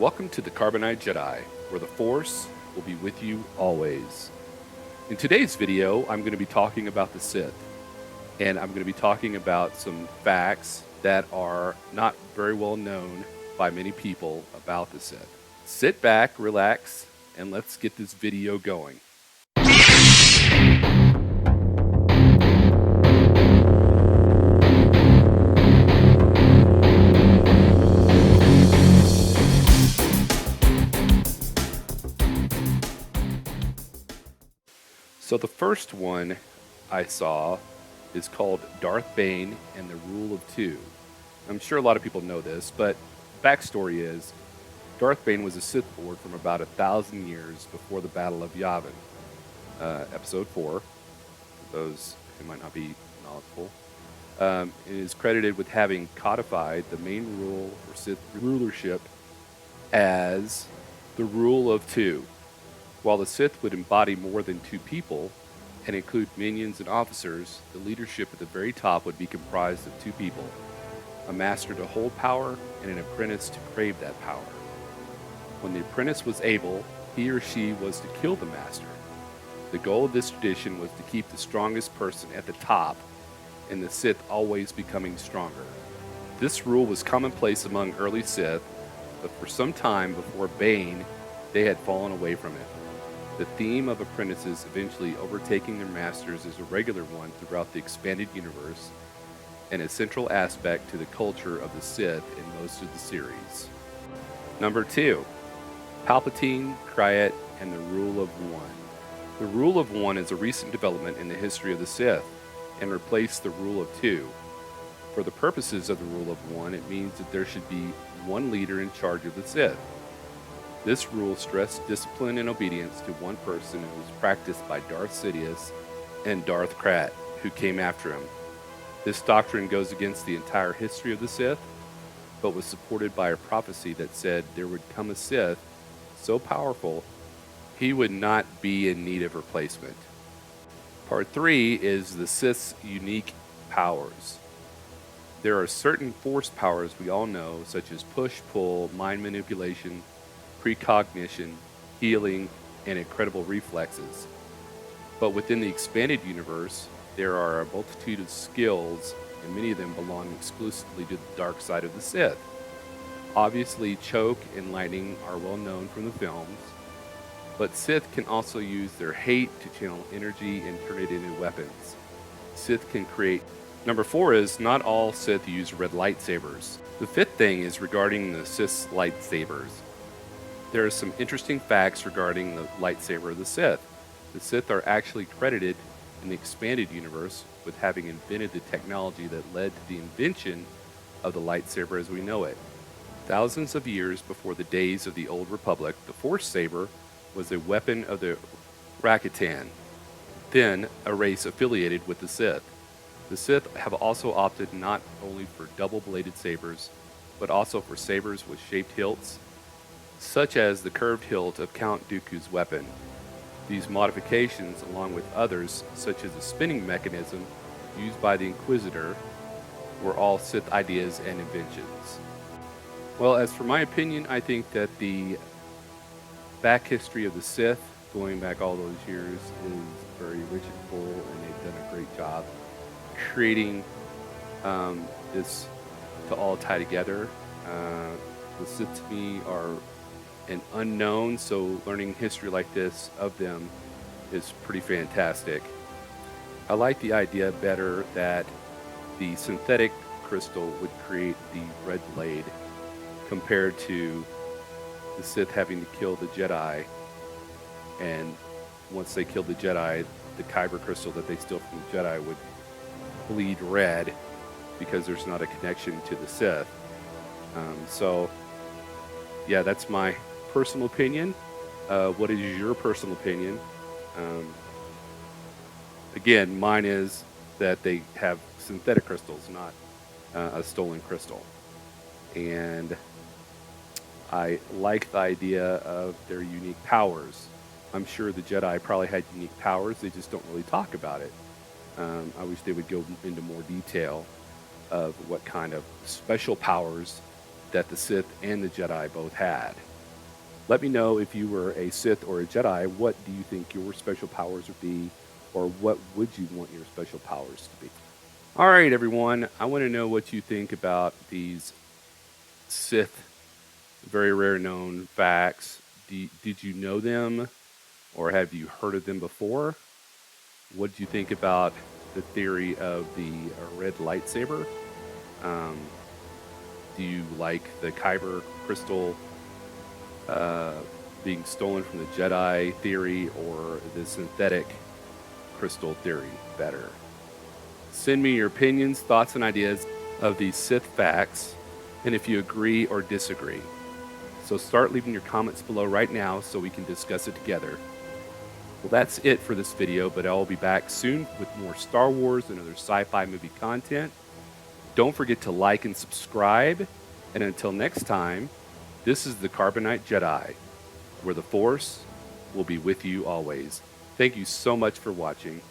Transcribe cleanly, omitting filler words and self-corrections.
Welcome to the Carbonite Jedi, where the Force will be with you always. In today's video, I'm going to be talking about the Sith, and I'm going to be talking about some facts that are not very well known by many people about the Sith. Sit back, relax, and let's get this video going. So the first one I saw is called Darth Bane and the Rule of Two. I'm sure a lot of people know this, but backstory is Darth Bane was a Sith Lord from about 1,000 years before the Battle of Yavin, Episode 4. For those who might not be knowledgeable, it is credited with having codified the main rule for Sith rulership as the Rule of Two. While the Sith would embody more than two people and include minions and officers, the leadership at the very top would be comprised of two people, a master to hold power and an apprentice to crave that power. When the apprentice was able, he or she was to kill the master. The goal of this tradition was to keep the strongest person at the top, and the Sith always becoming stronger. This rule was commonplace among early Sith, but for some time before Bane, they had fallen away from it. The theme of apprentices eventually overtaking their masters is a regular one throughout the expanded universe and a central aspect to the culture of the Sith in most of the series. Number 2, Palpatine, Krayt, and the Rule of One. The Rule of One is a recent development in the history of the Sith and replaced the Rule of Two. For the purposes of the Rule of One, it means that there should be one leader in charge of the Sith. This rule stressed discipline and obedience to one person and was practiced by Darth Sidious and Darth Krayt, who came after him. This doctrine goes against the entire history of the Sith, but was supported by a prophecy that said there would come a Sith so powerful he would not be in need of replacement. Part 3 is the Sith's unique powers. There are certain Force powers we all know, such as push, pull, mind manipulation, precognition, healing, and incredible reflexes. But within the expanded universe, there are a multitude of skills, and many of them belong exclusively to the dark side of the Sith. Obviously, choke and lightning are well known from the films, but Sith can also use their hate to channel energy and turn it into weapons. Sith can create. Number 4 is not all Sith use red lightsabers. The fifth thing is regarding the Sith's lightsabers. There are some interesting facts regarding the lightsaber of the Sith. The Sith are actually credited in the expanded universe with having invented the technology that led to the invention of the lightsaber as we know it. Thousands of years before the days of the Old Republic, the Force saber was a weapon of the Rakatan, then a race affiliated with the Sith. The Sith have also opted not only for double-bladed sabers, but also for sabers with shaped hilts, such as the curved hilt of Count Dooku's weapon. These modifications, along with others, such as the spinning mechanism used by the Inquisitor, were all Sith ideas and inventions. Well, as for my opinion, I think that the back history of the Sith, going back all those years, is very rich and full, and they've done a great job creating this to all tie together. The Sith to me are an unknown, so learning history like this of them is pretty fantastic. I like the idea better that the synthetic crystal would create the red blade compared to the Sith having to kill the Jedi, and once they kill the Jedi, the kyber crystal that they steal from the Jedi would bleed red because there's not a connection to the Sith. So yeah, that's my personal opinion. What is your personal opinion? Again, mine is that they have synthetic crystals, not a stolen crystal. And I like the idea of their unique powers. I'm sure the Jedi probably had unique powers, they just don't really talk about it. I wish they would go into more detail of what kind of special powers that the Sith and the Jedi both had. Let me know if you were a Sith or a Jedi, what do you think your special powers would be, or what would you want your special powers to be? All right, everyone, I want to know what you think about these Sith, very rare known facts. Did you know them, or have you heard of them before? What did you think about the theory of the red lightsaber? Do you like the Kyber crystal being stolen from the Jedi theory, or the synthetic crystal theory better? Send me your opinions, thoughts, and ideas of these Sith facts, and if you agree or disagree. So start leaving your comments below right now so we can discuss it together. Well, that's it for this video, but I'll be back soon with more Star Wars and other sci-fi movie content. Don't forget to like and subscribe, and until next time, this is the Carbonite Jedi, where the Force will be with you always. Thank you so much for watching.